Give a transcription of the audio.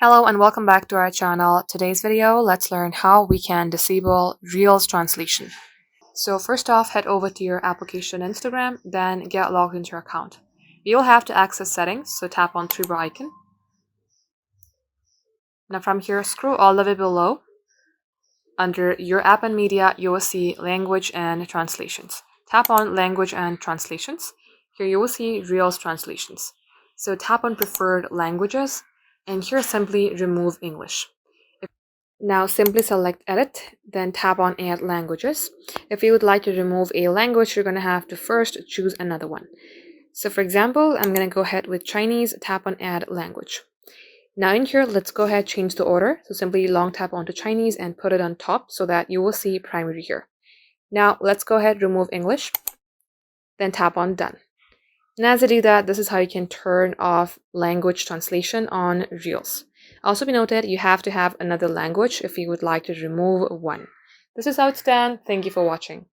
Hello and welcome back to our channel. Today's video, let's learn how we can disable Reels translation. So first off, head over to your application Instagram, then get logged into your account. You'll have to access settings, so tap on three bar icon. Now from here, scroll all the way below. Under your app and media, you will see language and translations. Tap on language and translations. Here you will see Reels translations. So tap on preferred languages and here simply remove English. Now simply select edit, then tap on add languages. If you would like to remove a language, you're going to have to first choose another one. So for example, I'm going to go ahead with Chinese, tap on add language. Now in here, let's go ahead change the order. So simply long tap onto Chinese and put it on top so that you will see primary here. Now let's go ahead remove English, then tap on done. And as I do that, this is how you can turn off language translation on Reels. Also be noted, you have to have another language if you would like to remove one. This is how it's done. Thank you for watching.